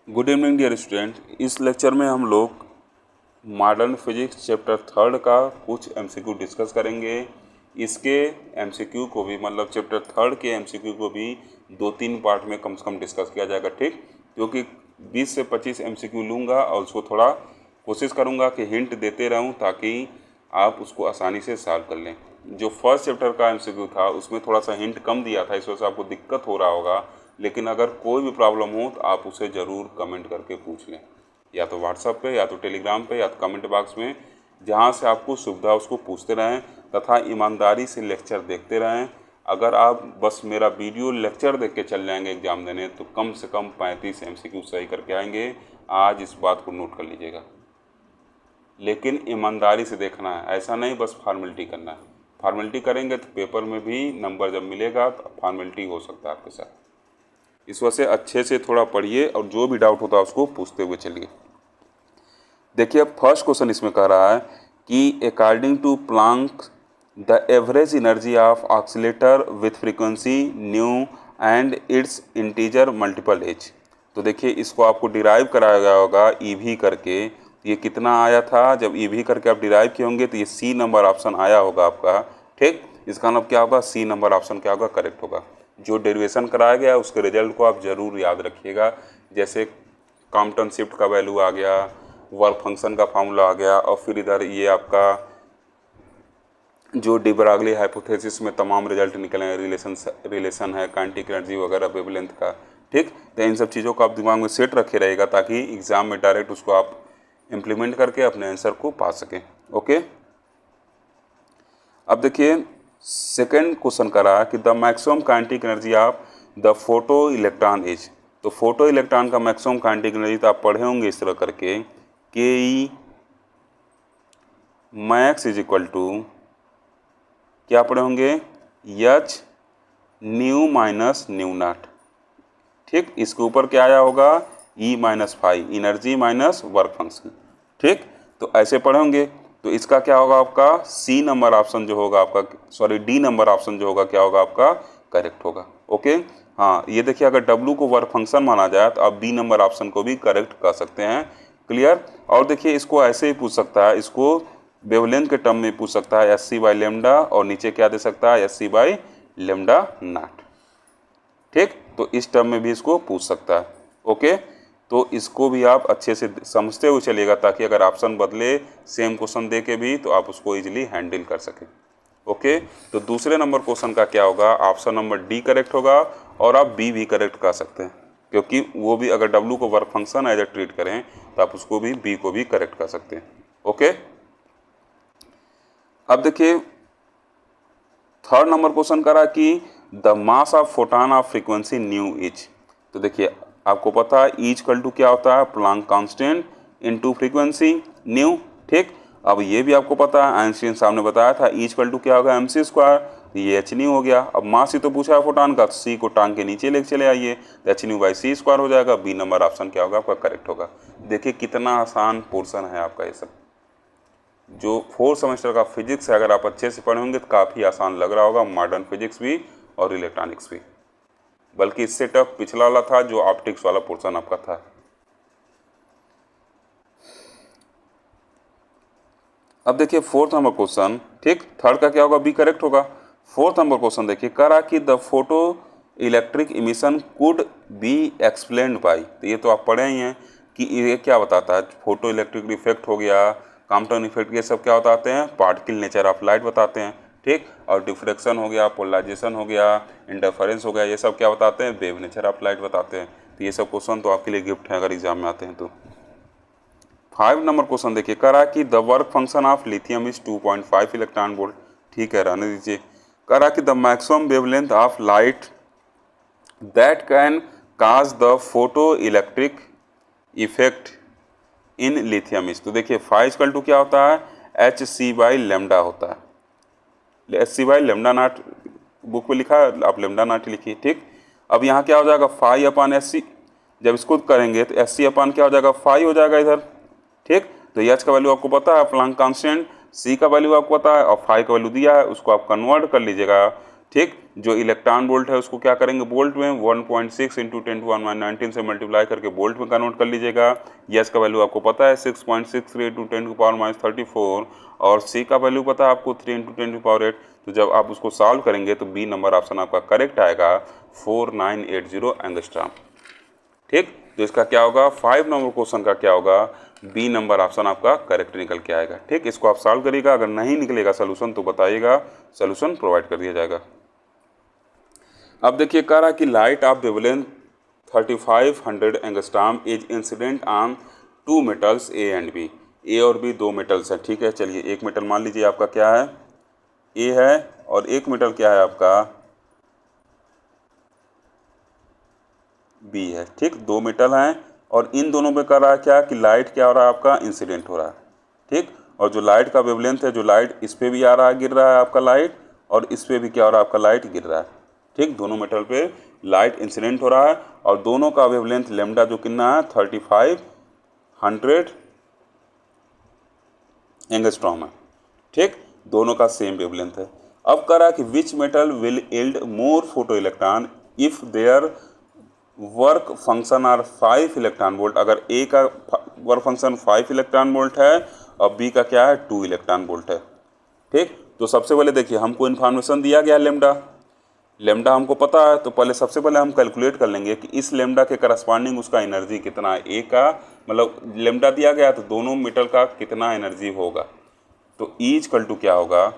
Good evening dear student. इस lecture में हम लोग मॉडर्न फिजिक्स चैप्टर 3 का कुछ एमसीक्यू डिस्कस करेंगे। इसके एमसीक्यू को भी मतलब चैप्टर 3 के एमसीक्यू को भी 2-3 पार्ट में कम से कम डिस्कस किया जाएगा, ठीक। क्योंकि 20 से 25 एमसीक्यू लूँगा और उसको थोड़ा कोशिश करूँगा कि हिंट देते रहूँ ताकि आप उसको आसानी से सॉल्व कर लें। जो फर्स्ट चैप्टर का एमसीक्यू था उसमें थोड़ा सा हिंट कम दिया था, इस वजह से आपको दिक्कत हो रहा होगा। लेकिन अगर कोई भी प्रॉब्लम हो तो आप उसे ज़रूर कमेंट करके पूछ लें, या तो व्हाट्सएप पे, या तो टेलीग्राम पे, या तो कमेंट बॉक्स में, जहाँ से आपको सुविधा उसको पूछते रहें तथा ईमानदारी से लेक्चर देखते रहें। अगर आप बस मेरा वीडियो लेक्चर देख के चल जाएंगे एग्ज़ाम देने तो कम से कम 35 एमसीक्यू सही करके आएंगे। आज इस बात को नोट कर लीजिएगा, लेकिन ईमानदारी से देखना है, ऐसा नहीं बस फॉर्मेलिटी करना है। फॉर्मेलिटी करेंगे तो पेपर में भी नंबर जब मिलेगा तो फॉर्मेलिटी हो सकता है आपके साथ। इस वजह से अच्छे से थोड़ा पढ़िए और जो भी डाउट होता है उसको पूछते हुए चलिए। देखिए अब फर्स्ट क्वेश्चन इसमें कह रहा है कि according to Planck the average energy of oscillator with frequency nu and its integer multiple H. तो देखिए इसको आपको डिराइव कराया गया होगा ईवी करके। ये कितना आया था, जब ईवी करके आप डिराइव किए होंगे तो ये सी नंबर ऑप्शन आया होगा आपका, ठीक। इसका मतलब क्या होगा, सी नंबर ऑप्शन क्या होगा, करेक्ट होगा। जो डेरिवेशन कराया गया उसके रिजल्ट को आप ज़रूर याद रखिएगा। जैसे कॉम्पटन शिफ्ट का वैल्यू आ गया, वर्क फंक्शन का फार्मूला आ गया, और फिर इधर ये आपका जो डी ब्रागली हाइपोथेसिस में तमाम रिजल्ट निकले हैं, रिलेशन है, काइनेटिक एनर्जी वगैरह, वेवलेंथ का, ठीक। तो इन सब चीज़ों को आप दिमाग में सेट रखे रहेगा ताकि एग्ज़ाम में डायरेक्ट उसको आप इम्प्लीमेंट करके अपने आंसर को पा सकें। ओके, अब देखिए सेकेंड क्वेश्चन का रहा कि the maximum kinetic energy of the photo electron is. तो फोटो इलेक्ट्रॉन का मैक्सिमम काइनेटिक एनर्जी तो आप पढ़े होंगे इस तरह करके के E max is equal to क्या पढ़े होंगे, h nu minus nu naught, ठीक। इसके ऊपर क्या आया होगा, E minus five, energy minus work function, ठीक। तो ऐसे पढ़े होंगे। तो इसका क्या होगा आपका सी नंबर ऑप्शन जो होगा आपका, सॉरी डी नंबर ऑप्शन जो होगा क्या होगा आपका, करेक्ट होगा। ओके, हाँ ये देखिए अगर डब्लू को वर्क फंक्शन माना जाए तो आप बी नंबर ऑप्शन को भी करेक्ट कर सकते हैं। क्लियर। और देखिए इसको ऐसे ही पूछ सकता है, इसको वेवलेंथ के टर्म में पूछ सकता है, एस सी बाई लेमडा, और नीचे क्या दे सकता है, S C by lambda naught, ठीक। तो इस टर्म में भी इसको पूछ सकता है। ओके, तो इसको भी आप अच्छे से समझते हुए चलिएगा ताकि अगर ऑप्शन बदले सेम क्वेश्चन दे के भी तो आप उसको इजीली हैंडल कर सकें। ओके, तो दूसरे नंबर क्वेश्चन का क्या होगा, ऑप्शन नंबर डी करेक्ट होगा, और आप बी भी करेक्ट कर सकते हैं क्योंकि वो भी अगर डब्लू को work function as a treat करें तो आप उसको भी बी को भी करेक्ट कर सकते हैं। ओके, अब देखिए थर्ड नंबर क्वेश्चन करा कि the mass of photon of frequency new is. तो देखिए आपको पता है ई इक्वल टू क्या होता है, Planck constant into frequency new, ठीक। अब ये भी आपको पता है, आइंस्टीन साहब ने बताया था ई इक्वल टू क्या होगा, एम सी स्क्वायर, तो ये एच न्यू हो गया। अब मास ही तो पूछा है फोटॉन का, तो सी को टांग के नीचे लेके चले आइए, तो H nu by C square हो जाएगा। बी नंबर ऑप्शन क्या होगा आपका, करेक्ट होगा। देखिए कितना आसान पोर्सन है आपका ये सब। जो 4th सेमेस्टर का फिजिक्स है अगर आप अच्छे से पढ़े होंगे तो काफ़ी आसान लग रहा होगा, मॉडर्न फिजिक्स भी और इलेक्ट्रॉनिक्स भी। बल्कि इससे टफ पिछला वाला था जो ऑप्टिक्स वाला पोर्शन आपका था। अब देखिए 4th नंबर क्वेश्चन, ठीक। थर्ड का क्या होगा, बी करेक्ट होगा। 4th नंबर क्वेश्चन देखिए करा कि the photo electric emission could be explained by. तो ये तो आप पढ़े ही हैं कि ये क्या बताता है, फोटो इलेक्ट्रिक इफेक्ट हो गया, कॉम्पटन इफेक्ट, ये सब क्या बताते हैं, पार्टिकल नेचर ऑफ लाइट बताते हैं, ठीक। और डिफ्रेक्शन हो गया, पोलराइजेशन हो गया, इंटरफेरेंस हो गया, ये सब क्या बताते हैं, वेव नेचर ऑफ लाइट बताते हैं। तो ये सब क्वेश्चन तो आपके लिए गिफ्ट है अगर एग्जाम में आते हैं तो। 5 नंबर क्वेश्चन देखिए करा कि the work function of lithium is 2.5 electron volt, ठीक है, रहने दीजिए। करा कि the maximum wavelength of light that can cause the photo electric effect in lithium is. तो देखिए फाइव इक्वल टू क्या होता है, एच सी बाई लेमडा होता है, H C by lambda naught book में लिखा है, आप लेमडा नॉट लिखिए, ठीक। अब यहाँ क्या हो जाएगा, फाइव अपान एच सी, जब इसको करेंगे तो एच सी अपान क्या हो जाएगा, फाइव हो जाएगा इधर, ठीक। तो एच का वैल्यू आपको पता है, प्लांक कांस्टेंट, सी का वैल्यू आपको पता है, और फाइव का वैल्यू दिया है, उसको आप कन्वर्ट कर लीजिएगा, ठीक। जो इलेक्ट्रॉन वोल्ट है उसको क्या करेंगे वोल्ट में 1.6 इंटू 10⁻19 से मल्टीप्लाई करके वोल्ट में कन्वर्ट कर लीजिएगा। यस का वैल्यू आपको पता है 6.63 इंटू 10⁻34 और सी का वैल्यू पता है आपको 3 इंटू 10⁸। तो जब आप उसको सॉल्व करेंगे तो बी नंबर ऑप्शन आपका करेक्ट आएगा 4980 एंगस्ट्रॉम। ठीक। तो इसका क्या होगा 5 नंबर क्वेश्चन का क्या होगा बी नंबर ऑप्शन आपका करेक्ट निकल के आएगा। ठीक। इसको आप सॉल्व करिएगा, अगर नहीं निकलेगा सोल्यूशन तो बताइएगा, सोल्यूशन प्रोवाइड कर दिया जाएगा। अब देखिए कह रहा कि light of wavelength 3500 angstrom is incident on two metals A and B. A और बी दो मेटल्स हैं। ठीक है, चलिए एक मेटल मान लीजिए आपका क्या है ए है और एक मेटल क्या है आपका बी है। ठीक, दो मेटल हैं और इन दोनों में कर रहा है क्या कि लाइट क्या हो रहा है आपका इंसिडेंट हो रहा है। ठीक, और जो लाइट का वेवलेंथ है, जो लाइट इस पे भी आ रहा है गिर रहा है आपका लाइट, और इस पे भी क्या हो रहा है आपका लाइट गिर रहा है। ठीक, दोनों मेटल पे लाइट इंसिडेंट हो रहा है और दोनों का वेवलेंथ लेमडा जो कितना है 3500 एंगस्ट्रॉम है। ठीक, दोनों का सेम वेवलेंथ है। अब कह रहा है कि which metal will yield more photo electron if their work function are 5 electron volt. अगर ए का वर्क फंक्शन 5 इलेक्ट्रॉन वोल्ट है और बी का क्या है 2 इलेक्ट्रॉन वोल्ट है। ठीक, तो सबसे पहले देखिए हमको इन्फॉर्मेशन दिया गया लेमडा, लेमडा हमको पता है, तो पहले सबसे पहले हम कैलकुलेट कर लेंगे कि इस लेमडा के करस्पॉन्डिंग उसका एनर्जी कितना है। ए का मतलब लेमडा दिया गया तो दोनों मेटल का कितना एनर्जी होगा, तो ई इक्वल टू क्या होगा,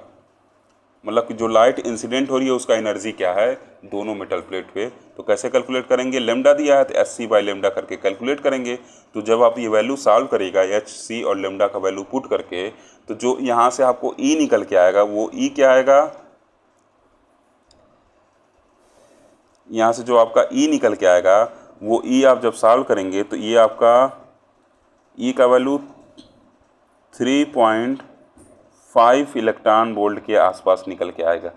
मतलब कि जो लाइट इंसिडेंट हो रही है उसका एनर्जी क्या है दोनों मेटल प्लेट पे। तो कैसे कैलकुलेट करेंगे, लेमडा दिया है तो एच सी बाई लेमडा करके कैलकुलेट करेंगे। तो जब आप ये वैल्यू सॉल्व करिएगा एच सी और लेमडा का वैल्यू पुट करके, तो जो यहाँ से आपको ई निकल के आएगा वो ई क्या आएगा, यहाँ से जो आपका ई निकल के आएगा वो ई आप जब सॉल्व करेंगे तो ये आपका ई का वैल्यू 3.5 इलेक्ट्रॉन वोल्ट के आसपास निकल के आएगा।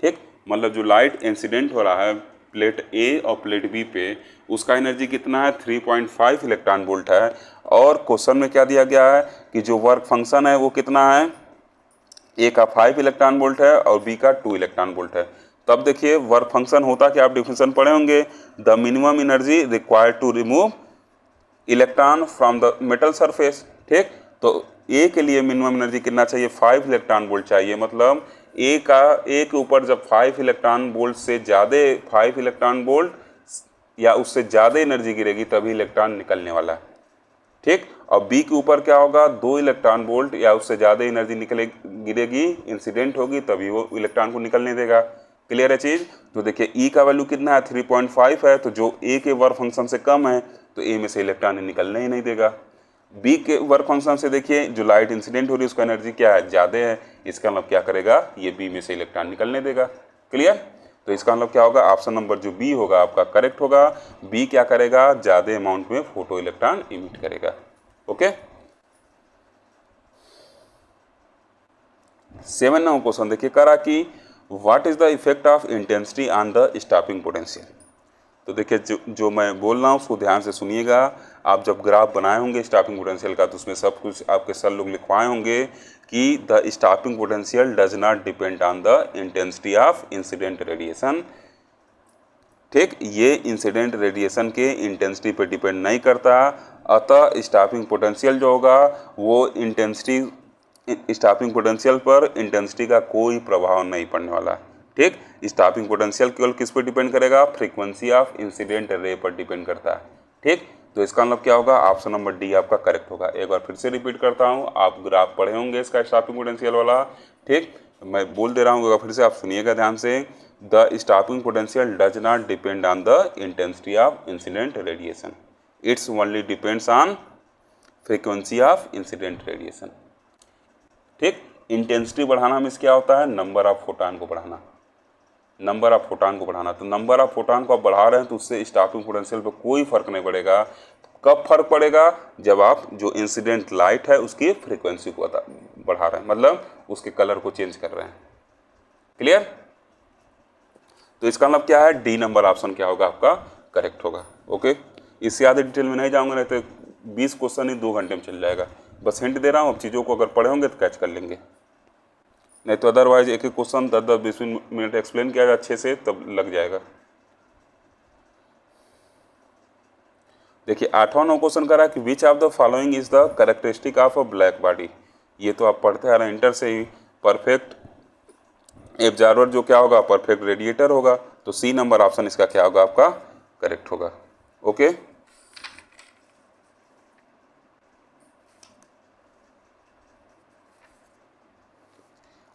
ठीक, मतलब जो लाइट इंसिडेंट हो रहा है प्लेट ए और प्लेट बी पे उसका एनर्जी कितना है 3.5 इलेक्ट्रॉन वोल्ट है। और क्वेश्चन में क्या दिया गया है कि जो वर्क फंक्शन है वो कितना है, ए का 5 इलेक्ट्रॉन वोल्ट है और बी का 2 इलेक्ट्रॉन वोल्ट है। तब देखिए वर्क फंक्शन होता कि आप डिफिनेशन पढ़े होंगे, the minimum energy required to remove electron from the metal surface. ठीक, तो ए के लिए मिनिमम एनर्जी कितना चाहिए 5 इलेक्ट्रॉन वोल्ट चाहिए। मतलब ए के ऊपर जब 5 इलेक्ट्रॉन वोल्ट से ज़्यादा 5 इलेक्ट्रॉन वोल्ट या उससे ज़्यादा एनर्जी गिरेगी तभी इलेक्ट्रॉन निकलने वाला है। ठीक, और बी के ऊपर क्या होगा 2 इलेक्ट्रॉन वोल्ट या उससे ज़्यादा एनर्जी गिरेगी इंसिडेंट होगी तभी वो इलेक्ट्रॉन को निकलने देगा। क्लियर है चीज़। तो देखिए ई का वैल्यू कितना है 3.5 है, तो जो ए के वर्क फंक्शन से कम है तो ए में से इलेक्ट्रॉन निकलने ही नहीं देगा। बी के वर्क फंक्शन से देखिए जो लाइट इंसिडेंट हो रही है उसका एनर्जी क्या है ज़्यादा है, इसका मतलब क्या करेगा ये बी में से इलेक्ट्रॉन निकलने देगा। क्लियर, तो इसका मतलब क्या होगा ऑप्शन नंबर जो बी होगा आपका करेक्ट होगा। बी क्या करेगा ज़्यादा अमाउंट में फोटो इलेक्ट्रॉन इमिट करेगा। ओके, 7 नंबर क्वेश्चन देखिए करा कि what is the effect of intensity on the stopping potential. तो देखिए जो मैं बोल रहा हूँ उसको ध्यान से सुनिएगा। आप जब ग्राफ बनाए होंगे स्टॉपिंग पोटेंशियल का तो उसमें सब कुछ आपके सर लोग लिखवाए होंगे कि the stopping potential does not depend on the intensity of incident radiation. ठीक, ये इंसिडेंट रेडिएशन के इंटेंसिटी पर डिपेंड नहीं करता, अतः स्टॉपिंग पोटेंशियल जो होगा वो स्टॉपिंग पोटेंशियल पर इंटेंसिटी का कोई प्रभाव नहीं पड़ने वाला। ठीक, स्टॉपिंग पोटेंशियल केवल किस पर डिपेंड करेगा, फ्रीक्वेंसी ऑफ इंसिडेंट रे पर डिपेंड करता है। ठीक, तो इसका मतलब क्या होगा ऑप्शन नंबर डी आपका करेक्ट होगा। एक बार फिर से रिपीट करता हूँ, आप ग्राफ पढ़े होंगे इसका स्टॉपिंग पोटेंशियल वाला। ठीक, मैं बोल दे रहा हूँ एक बार फिर से आप सुनिएगा ध्यान से। The stopping potential does not depend on the intensity of incident radiation, it's only depends on frequency of incident radiation. ठीक, इंटेंसिटी बढ़ाना मीन्स क्या होता है नंबर ऑफ फोटॉन को बढ़ाना, नंबर ऑफ फोटॉन को बढ़ाना। तो नंबर ऑफ फोटॉन को आप बढ़ा रहे हैं तो उससे स्टॉपिंग पोटेंशियल पर कोई फर्क नहीं पड़ेगा। कब फर्क पड़ेगा, जब आप जो इंसिडेंट लाइट है उसकी फ्रीक्वेंसी को बढ़ा रहे हैं, मतलब उसके कलर को चेंज कर रहे हैं। क्लियर, तो इसका मतलब क्या है डी नंबर ऑप्शन क्या होगा आपका करेक्ट होगा। ओके, इससे ज़्यादा डिटेल में नहीं जाऊँगा, नहीं तो 20 क्वेश्चन ही 2 घंटे में चल जाएगा। बस हिंट दे रहा हूँ, अब चीज़ों को अगर पढ़े होंगे तो कैच कर लेंगे। नहीं तो अदरवाइज एक एक क्वेश्चन 10-10 20 मिनट एक्सप्लेन किया जाए अच्छे से तब लग जाएगा। देखिए 8वां नंबर क्वेश्चन कर रहा है कि विच of the following is the characteristic of a black body. ये तो आप पढ़ते आ रहे हैं इंटर से ही। परफेक्ट एब्जॉर्बर जो क्या होगा, परफेक्ट रेडिएटर होगा। तो सी नंबर ऑप्शन इसका क्या होगा, आपका करेक्ट होगा। ओके,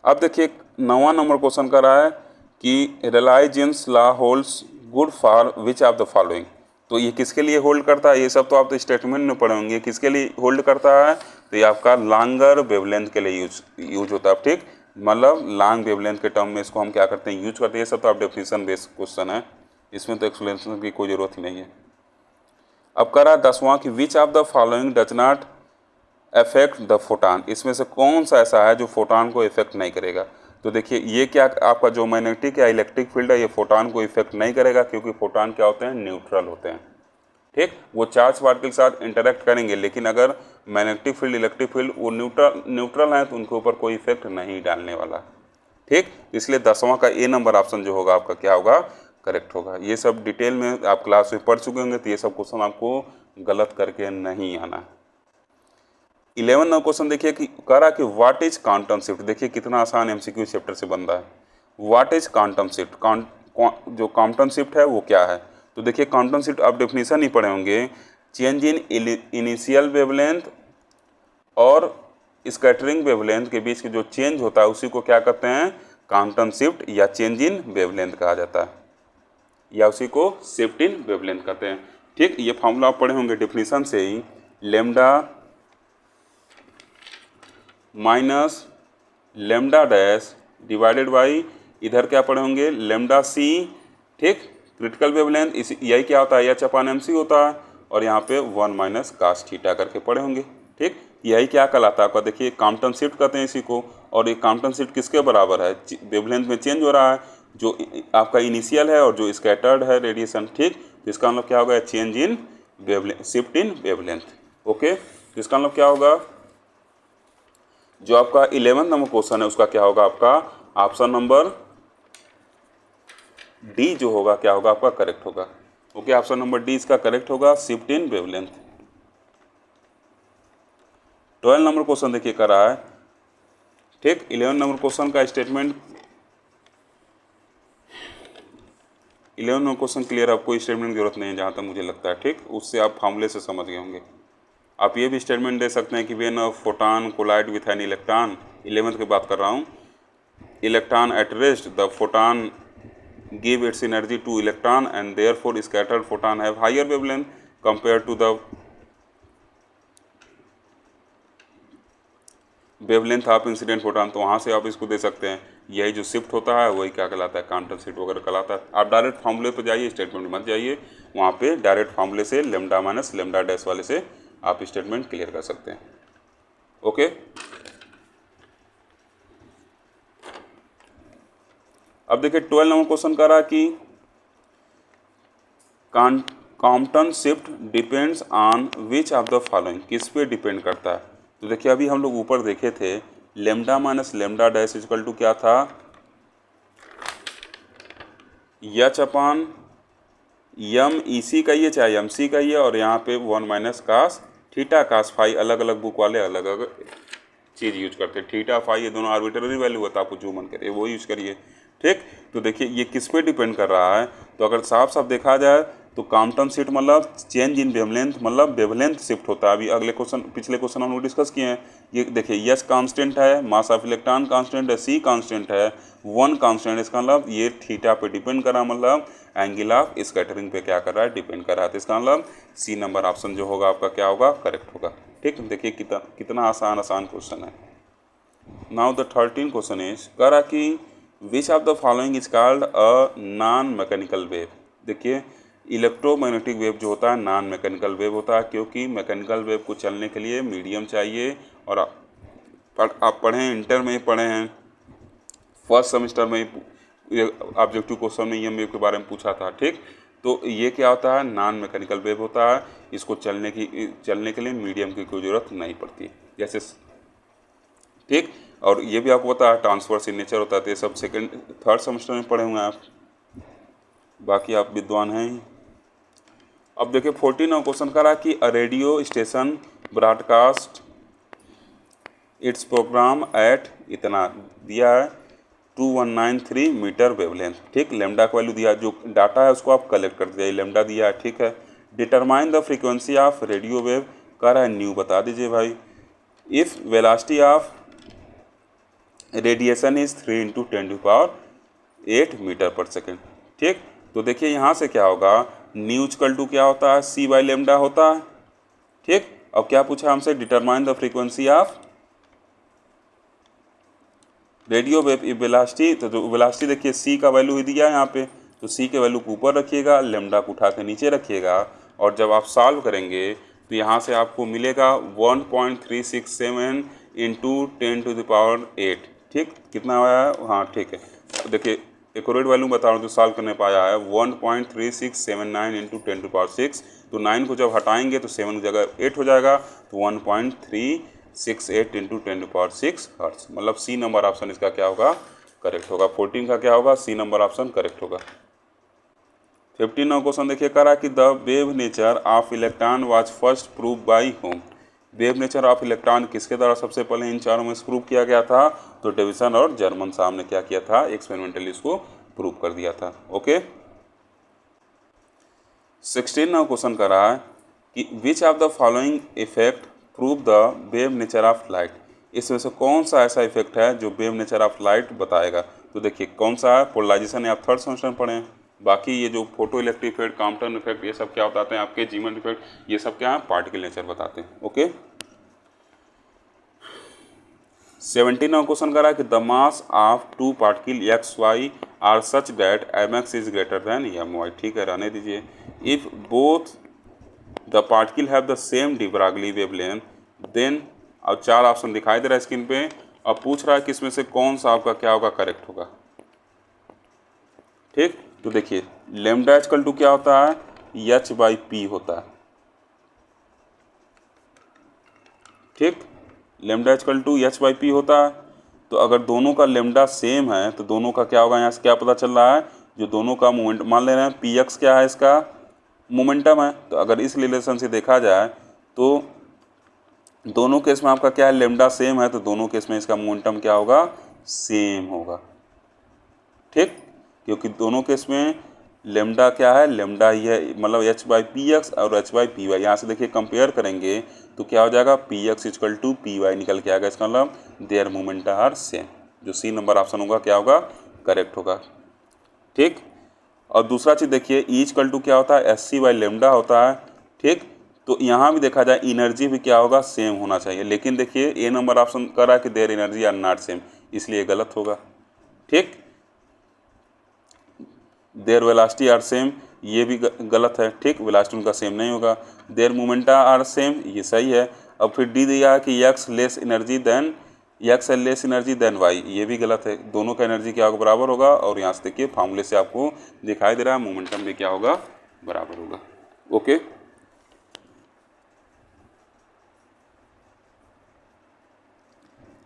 अब देखिए 9वां नंबर क्वेश्चन कर रहा है कि Rayleigh Jeans law holds good for which of the following. तो ये किसके लिए होल्ड करता है, ये सब तो आप तो स्टेटमेंट में पढ़े होंगे। किसके लिए होल्ड करता है, तो ये आपका लॉन्गर वेवलेंथ के लिए यूज होता है। ठीक, मतलब लॉन्ग वेवलेंथ के टर्म में इसको हम क्या करते हैं, यूज करते हैं। ये सब तो आप डेफिनेशन बेस्ड क्वेश्चन है, इसमें तो एक्सप्लेनेशन की कोई जरूरत ही नहीं है। अब करा 10वां कि विच of the following does not affect the photon. इसमें से कौन सा ऐसा है जो फोटान को इफेक्ट नहीं करेगा। तो देखिए ये क्या आपका जो मैग्नेटिक या इलेक्ट्रिक फील्ड है ये फोटान को इफेक्ट नहीं करेगा, क्योंकि फोटान क्या होते हैं, न्यूट्रल होते हैं। ठीक, वो चार्ज पार्टिकल के साथ इंटरेक्ट करेंगे, लेकिन अगर मैग्नेटिक फील्ड इलेक्ट्रिक फील्ड वो न्यूट्रल है तो उनके ऊपर कोई इफेक्ट नहीं डालने वाला। ठीक, इसलिए 10वां का ए नंबर ऑप्शन जो होगा आपका क्या होगा, करेक्ट होगा। ये सब डिटेल में आप क्लास में पढ़ चुके होंगे, तो ये सब क्वेश्चन आपको गलत करके नहीं आना। 11 नंबर क्वेश्चन देखिए कि कह रहा कि व्हाट इज क्वांटम शिफ्ट। देखिए कितना आसान एमसीक्यू चैप्टर से बन रहा है। व्हाट इज क्वांटम शिफ्ट, जो क्वांटम शिफ्ट है वो क्या है। तो देखिए क्वांटम शिफ्ट आप डेफिनेशन ही पढ़े होंगे, चेंज इन इनिशियल वेवलेंथ और स्कैटरिंग वेवलेंथ के बीच के जो चेंज होता है उसी को क्या कहते हैं, क्वांटम शिफ्ट या चेंज इन वेवलेंथ कहा जाता है, या उसी को शिफ्ट इन वेवलेंथ कहते हैं। ठीक, ये फॉर्मूला आप पढ़े होंगे डेफिनेशन से ही, lambda minus lambda dash divided by, इधर क्या पढ़े होंगे, लेमडा सी। ठीक, क्रिटिकल वेवलेंथ इस यही क्या होता है, एच अपान एम सी होता है, और यहाँ पे 1 माइनस कास थीटा करके पढ़े होंगे। ठीक, यही क्या कहलाता है आपका, देखिए क्वांटम शिफ्ट कहते हैं इसी को। और ये क्वांटम शिफ्ट किसके बराबर है, वेवलेंथ में चेंज हो रहा है, जो आपका इनिशियल है और जो स्कैटर्ड है रेडिएशन। ठीक, तो इसका मतलब क्या होगा, change in wavelength, shift in wavelength. Okay, तो इसका मतलब क्या होगा, जो आपका 11 नंबर क्वेश्चन है उसका क्या होगा, आपका ऑप्शन नंबर डी जो होगा क्या होगा, आपका करेक्ट होगा। ओके, ऑप्शन नंबर डी इसका करेक्ट होगा, shift in wavelength. 12 number question देखिए कर रहा है। ठीक, 11 नंबर क्वेश्चन का स्टेटमेंट, 11 नंबर क्वेश्चन क्लियर, आपको स्टेटमेंट की जरूरत नहीं है जहाँ तक मुझे लगता है। ठीक, उससे आप फॉर्मूले से समझ गए होंगे। आप ये भी स्टेटमेंट दे सकते हैं कि when a photon collide with an electron, 11th की बात कर रहा हूँ, electron at rest the photon give its energy to electron and therefore scattered photon have higher wavelength compare to the wavelength of incident photon. तो वहाँ से आप इसको दे सकते हैं, यही जो शिफ्ट होता है वही क्या कहलाता है, क्वांटम शिफ्ट वगैरह कहलाता है। आप डायरेक्ट फॉर्मूले पर जाइए, स्टेटमेंट मत जाइए, वहाँ पे डायरेक्ट फॉर्मूले से लेमडा माइनस लेमडा डैश वाले से आप स्टेटमेंट क्लियर कर सकते हैं। ओके, अब देखिए 12 नंबर क्वेश्चन कह रहा कि quantum shift depends on which of the following, किस पे डिपेंड करता है। तो देखिए अभी हम लोग ऊपर देखे थे, lambda minus lambda dash equal to क्या था, एच अपान यम ई सी का ये चाहे एम सी का ये, और यहाँ पे 1 minus cos theta cos phi, अलग अलग बुक वाले अलग अलग चीज़ यूज करते हैं। थीटा फाई ये दोनों आर्बिट्ररी वैल्यू होता है, आपको जो मन करे वो यूज करिए। ठीक, तो देखिए ये किस पे डिपेंड कर रहा है, तो अगर साफ साफ देखा जाए तो क्वांटम शिफ्ट मतलब चेंज इन वेवलेंथ, मतलब वेवलेंथ शिफ्ट होता है। अभी अगले क्वेश्चन, पिछले क्वेश्चन हम लोग डिस्कस किए हैं। ये देखिए एच कांस्टेंट है, मास ऑफ इलेक्ट्रॉन कांस्टेंट है, सी कांस्टेंट है, 1 कांस्टेंट, इसका मतलब ये थीटा पे डिपेंड कर रहा है, मतलब एंगल ऑफ स्कैटरिंग पे क्या कर रहा है, डिपेंड कर रहा है। तो इसका मतलब सी नंबर ऑप्शन जो होगा आपका क्या होगा, करेक्ट होगा। ठीक, देखिए कितना आसान क्वेश्चन है। नाउ द 13 क्वेश्चन इज कह रहा कि विच of the following is called a non mechanical wave. देखिए इलेक्ट्रोमैग्नेटिक वेव जो होता है नॉन मैकेनिकल वेव होता है, क्योंकि मैकेनिकल वेव को चलने के लिए मीडियम चाहिए। और आप पढ़े हैं, इंटर में ही पढ़े हैं, फर्स्ट सेमेस्टर में ही ऑब्जेक्टिव क्वेश्चन में ईएम वेव के बारे में पूछा था। ठीक, तो ये क्या होता है, नॉन मैकेनिकल वेव होता है, इसको चलने के लिए मीडियम की कोई ज़रूरत नहीं पड़ती। जैसे ठीक, और ये भी आपको पता है ट्रांसफर सिग्नेचर होता है। तो ये सब सेकेंड थर्ड सेमेस्टर में पढ़े हुए हैं आप, बाकी आप विद्वान हैं ही। अब देखिए 14 क्वेश्चन करा कि a radio station broadcast its program at इतना दिया है 2193 मीटर वेवलेंथ। ठीक, लेमडा का वैल्यू दिया, जो डाटा है उसको आप कलेक्ट कर दीजिए, लेमडा दिया है। ठीक है, determine the frequency of radio wave कह रहा है न्यू बता दीजिए भाई। If velocity of radiation is 3 × 10⁸ metre per second. ठीक, तो देखिए यहाँ से क्या होगा, न्यू इक्वल टू क्या होता है, सी बाई लेमडा होता है। ठीक, अब क्या पूछा हमसे, determine the frequency of radio wave velocity. तो जो वेलोसिटी देखिए सी का वैल्यू ही दिया है यहाँ पे, तो सी के वैल्यू को ऊपर रखिएगा, लेमडा को उठा के नीचे रखिएगा, और जब आप सॉल्व करेंगे तो यहाँ से आपको मिलेगा 1.367 × 10⁸। ठीक, कितना आया है, हाँ ठीक है, देखिए एक्यूरेट वैल्यू बता रहा हूँ जो सॉल्व करने पाया है 1.3679 × 10⁶। तो 9 को जब हटाएंगे तो 7 की जगह 8 हो जाएगा, तो 1.368 × 10⁶ हर्ट्ज। मतलब सी नंबर ऑप्शन इसका क्या होगा, करेक्ट होगा। 14 का क्या होगा, सी नंबर ऑप्शन करेक्ट होगा। 15 क्वेश्चन देखिए करा कि the wave nature of electron was first prove by home. Wave nature of electron किसके द्वारा सबसे पहले इन चारों में प्रूव किया गया था, तो डेविसन और जर्मन साहब ने क्या किया था, एक्सपेरिमेंटली इसको प्रूव कर दिया था। ओके, 16 क्वेश्चन करा है कि विच of the following effect prove the wave nature of light. इसमें से कौन सा ऐसा इफेक्ट है जो वेव नेचर ऑफ लाइट बताएगा। तो देखिए कौन सा है, पोलराइजेशन आप थर्ड सेमेस्टर में पढ़े हैं। बाकी ये जो photo electric effect, Compton effect, ये सब क्या बताते हैं आपके, जीमन इफेक्ट, ये सब क्या है, पार्टिकल नेचर बताते हैं। ओके, 17 क्वेश्चन करा कि the mass of two particle x y are such that m x is greater than m y. ठीक है, रहने दीजिए। If both the particle have the same de Broglie wavelength then, अब 4 option दिखाई दे रहा है स्क्रीन पे। अब पूछ रहा है कि इसमें से कौन सा आपका क्या होगा, करेक्ट होगा। ठीक, तो देखिए लेमडा इक्वल टू क्या होता है, h/p होता है। ठीक, लेमडा इक्वल टू h/p होता है। तो अगर दोनों का लेमडा सेम है तो दोनों का क्या होगा, यहाँ से क्या पता चल रहा है, जो दोनों का मोमेंट मान ले रहे हैं px क्या है, इसका मोमेंटम है। तो अगर इस रिलेशन से देखा जाए तो दोनों केस में आपका क्या है, लेमडा सेम है, तो दोनों केस में इसका मोमेंटम क्या होगा, सेम होगा। ठीक, क्योंकि दोनों केस में लेमडा क्या है, लेमडा ही है, मतलब h/px और h/py। यहाँ से देखिए कंपेयर करेंगे तो क्या हो जाएगा, px इक्वल टू py निकल के आएगा। इसका मतलब देयर मोमेंटा आर सेम। जो सी नंबर ऑप्शन होगा क्या होगा, करेक्ट होगा। ठीक, और दूसरा चीज़ देखिए ई इक्वल टू क्या होता है, sc/λ होता है। ठीक, तो यहाँ भी देखा जाए एनर्जी भी क्या होगा, सेम होना चाहिए। लेकिन देखिए ए नंबर ऑप्शन कर रहा है कि their energy are not same, इसलिए गलत होगा। ठीक, देयर वेलोसिटी आर सेम, ये भी गलत है। ठीक, वेलोसिटी उनका सेम नहीं होगा। देयर मोमेंटा आर सेम, ये सही है। अब फिर डी दिया है कि X less energy than Y, ये भी गलत है। दोनों का एनर्जी क्या होगा, बराबर होगा। और यहाँ से देखिए फार्मूले से आपको दिखाई दे रहा है मोमेंटम भी क्या होगा, बराबर होगा। ओके,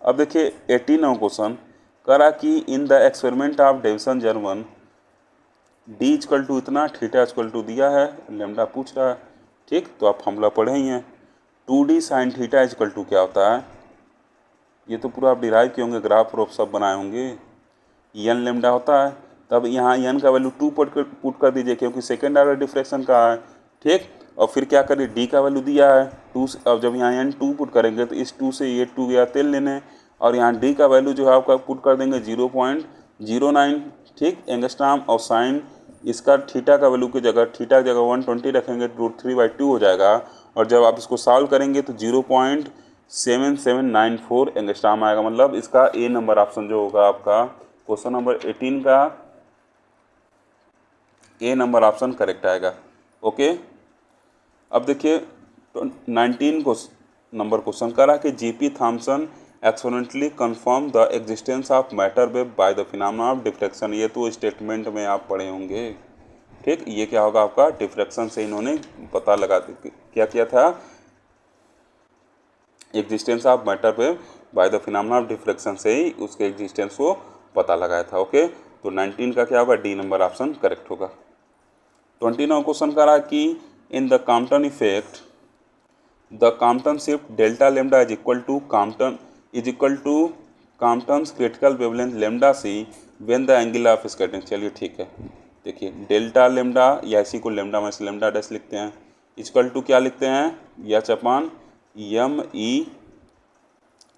अब देखिए 18वां क्वेश्चन करा कि in the experiment of Davisson Germer D equal to इतना, थीटा इक्वल टू दिया है, लेमडा पूछ रहा है। ठीक, तो आप फॉर्मूला पढ़े ही हैं। 2d sine theta equal to क्या होता है, ये तो पूरा आप डिराइव किए होंगे, ग्राफ प्रूफ सब बनाए होंगे। एन लेमडा होता है, तब यहाँ एन का वैल्यू 2 पुट कर दीजिए, क्योंकि सेकेंड ऑर्डर डिफ्रैक्शन का है। ठीक, और फिर क्या करिए, डी का वैल्यू दिया है 2, अब जब यहाँ एन 2 पुट करेंगे तो इस 2 से ये 2 गया तेल लेने, और यहाँ डी का वैल्यू जो है आपका पुट कर देंगे 0.09। ठीक, एंगस्ट्रॉम, और साइन इसका थीटा का वैल्यू की जगह, थीटा की जगह 120 रखेंगे, √3/2 हो जाएगा। और जब आप इसको सॉल्व करेंगे तो 0.7794 एंगस्ट्रॉम आएगा। मतलब इसका ए नंबर ऑप्शन जो होगा आपका क्वेश्चन नंबर 18 का ए नंबर ऑप्शन करेक्ट आएगा। ओके, अब देखिए 19 नंबर क्वेश्चन करा कि G P Thomson experimentally confirm the existence of matter wave by the phenomena of diffraction. ये तो स्टेटमेंट में आप पढ़े होंगे। ठीक, ये क्या होगा आपका, डिफ्रैक्शन से इन्होंने पता लगा क्या किया था, existence of matter wave by the phenomena of diffraction से ही उसके एग्जिस्टेंस को पता लगाया था। ओके, तो 19 का क्या होगा, डी नंबर ऑप्शन करेक्ट होगा। 29 क्वेश्चन करा कि in the Compton effect the Compton shift delta lambda is equal to Compton's critical wavelength lambda c when the angle of scattering. चलिए ठीक है, देखिए डेल्टा लेमडा या इसी को लेमडा में से लेमडा डैश लिखते हैं, इक्वल टू क्या लिखते हैं, एच अपान एम ई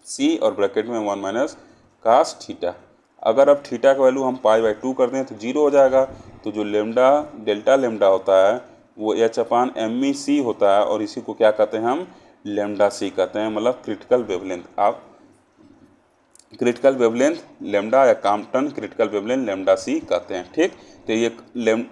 सी और ब्रैकेट में 1 माइनस कास थीटा। अगर अब थीटा का वैल्यू हम पाई बाई 2 कर दें तो 0 हो जाएगा। तो जो लेमडा डेल्टा लेमडा होता है वो एच अपान एम ई सी होता है और इसी को क्या कहते हैं हम, लेमडा सी कहते हैं, मतलब क्रिटिकल वेवलेंथ। आप क्रिटिकल वेवलेंथ लेमडा या कॉम्पटन क्रिटिकल वेवलेंथ लेमडा सी कहते हैं। ठीक, तो ये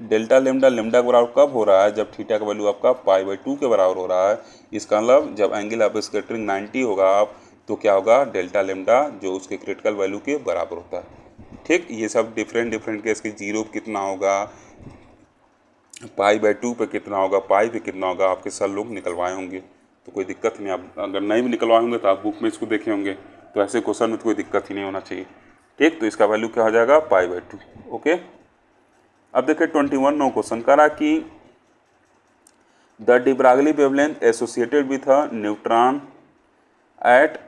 डेल्टा लेमडा लेमडा के बराबर कब हो रहा है, जब थीटा का वैल्यू आपका पाई बाई 2 के बराबर हो रहा है। इसका मतलब जब एंगल ऑफ स्कैटरिंग 90 होगा आप तो क्या होगा, डेल्टा लेमडा जो उसके क्रिटिकल वैल्यू के बराबर होता है। ठीक, ये सब डिफरेंट केस की, जीरो कितना होगा, पाई बाई 2 पे कितना होगा, पाई पे कितना होगा, आपके सर लोग निकलवाए होंगे तो कोई दिक्कत नहीं। आप अगर नहीं भी निकलवाए होंगे तो आप बुक में इसको देखे होंगे, तो ऐसे क्वेश्चन में तो कोई दिक्कत ही नहीं होना चाहिए। ठीक, तो इसका वैल्यू क्या हो जाएगा, पाई बाई 2। ओके, अब देखिए 21 क्वेश्चन करा कि the de Broglie wavelength associated with a neutron at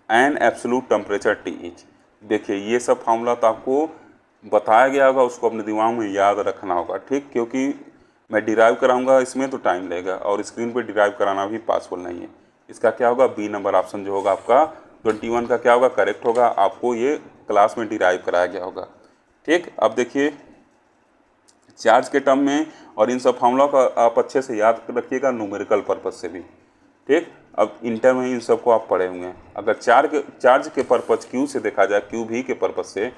an absolute temperature T each. देखिए ये सब फार्मूला तो आपको बताया गया होगा, उसको अपने दिमाग में याद रखना होगा। ठीक, क्योंकि मैं डिराइव कराऊंगा इसमें तो टाइम लगेगा और स्क्रीन पे डिराइव कराना भी पॉसिबल नहीं है। इसका क्या होगा, बी नंबर ऑप्शन जो होगा आपका 21 का क्या होगा, करेक्ट होगा। आपको ये क्लास में डिराइव कराया गया होगा। ठीक, अब देखिए चार्ज के टर्म में और इन सब फार्मूला का आप अच्छे से याद रखिएगा न्यूमेरिकल पर्पज से भी। ठीक, अब इंटर में इन सबको आप पढ़े होंगे। अगर चार्ज के पर्पज क्यू से देखा जाए, क्यू भी के पर्पज से,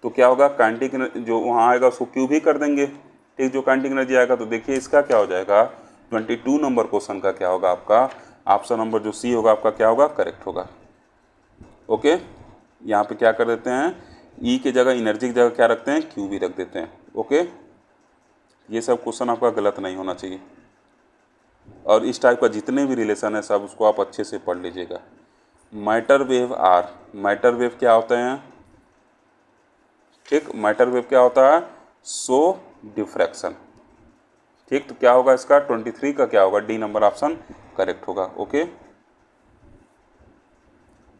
तो क्या होगा, काइनेटिक जो वहाँ आएगा उसको क्यू भी कर देंगे। ठीक, जो काइनेटिक एनर्जी आएगा, तो देखिए इसका क्या हो जाएगा, 22 नंबर क्वेश्चन का क्या होगा आपका ऑप्शन नंबर जो सी होगा आपका क्या होगा, करेक्ट होगा। ओके, यहाँ पे क्या कर देते हैं, ई के जगह एनर्जी की जगह क्या रखते हैं, क्यू भी रख देते हैं। ओके, ये सब क्वेश्चन आपका गलत नहीं होना चाहिए और इस टाइप का जितने भी रिलेशन है सब उसको आप अच्छे से पढ़ लीजिएगा। Matter wave are, matter wave क्या होते हैं, ठीक, मैटर वेव क्या होता है, सो डिफ्रैक्शन। ठीक, तो क्या होगा इसका 23 का क्या होगा, डी नंबर ऑप्शन करेक्ट होगा। ओके,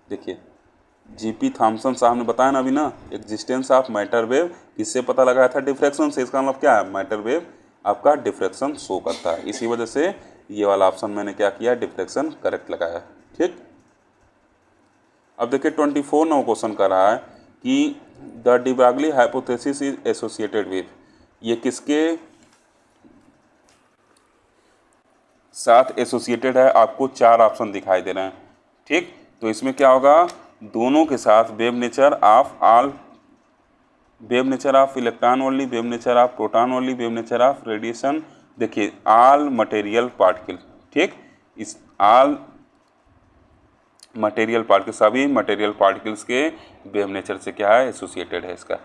देखिए जीपी थॉमसन साहब ने बताया ना अभी ना, एग्जिस्टेंस ऑफ मैटर वेव किससे पता लगाया था, डिफ्रैक्शन से। इसका मतलब क्या है, मैटर वेव आपका डिफ्रैक्शन शो करता है, इसी वजह से ये वाला ऑप्शन मैंने क्या किया, डिफ्रैक्शन करेक्ट लगाया। ठीक, अब देखिए 24 नंबर क्वेश्चन कर रहा है कि the de Broglie hypothesis is associated with, ये किसके साथ एसोसिएटेड है, आपको 4 ऑप्शन दिखाई दे रहे हैं। ठीक, तो इसमें क्या होगा, दोनों के साथ wave nature of electron only, wave nature of proton only, wave nature of radiation. देखिए ऑल मटेरियल पार्टिकल, ठीक, इस ऑल मटेरियल पार्टिकल, सभी मटेरियल पार्टिकल्स के वेव नेचर से क्या है, एसोसिएटेड है इसका।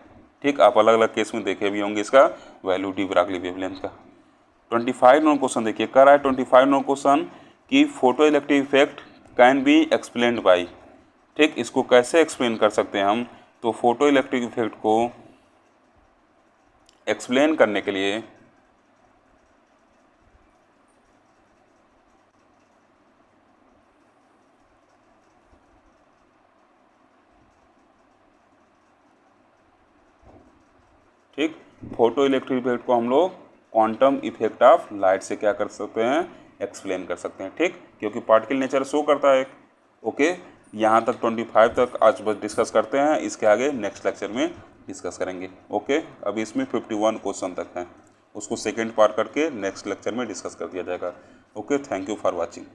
ठीक, आप अलग अलग केस में देखे भी होंगे इसका वैल्यू डी ब्रागली वेवलेंथ का। 25 नंबर क्वेश्चन देखिए, कर रहा है 25 नंबर क्वेश्चन कि photo electric effect can be explained by. ठीक, इसको कैसे एक्सप्लेन कर सकते हैं हम, तो फोटो इलेक्ट्रिक इफेक्ट को एक्सप्लेन करने के लिए ठीक, फोटो इलेक्ट्रिक इफेक्ट को हम लोग क्वांटम इफेक्ट ऑफ लाइट से क्या कर सकते हैं, एक्सप्लेन कर सकते हैं। ठीक, क्योंकि पार्टिकल नेचर शो करता है। ओके, यहाँ तक 25 तक आज बस डिस्कस करते हैं, इसके आगे नेक्स्ट लेक्चर में डिस्कस करेंगे। ओके, अभी इसमें 51 क्वेश्चन तक हैं, उसको सेकेंड पार्ट करके नेक्स्ट लेक्चर में डिस्कस कर दिया जाएगा। Okay, thank you for watching.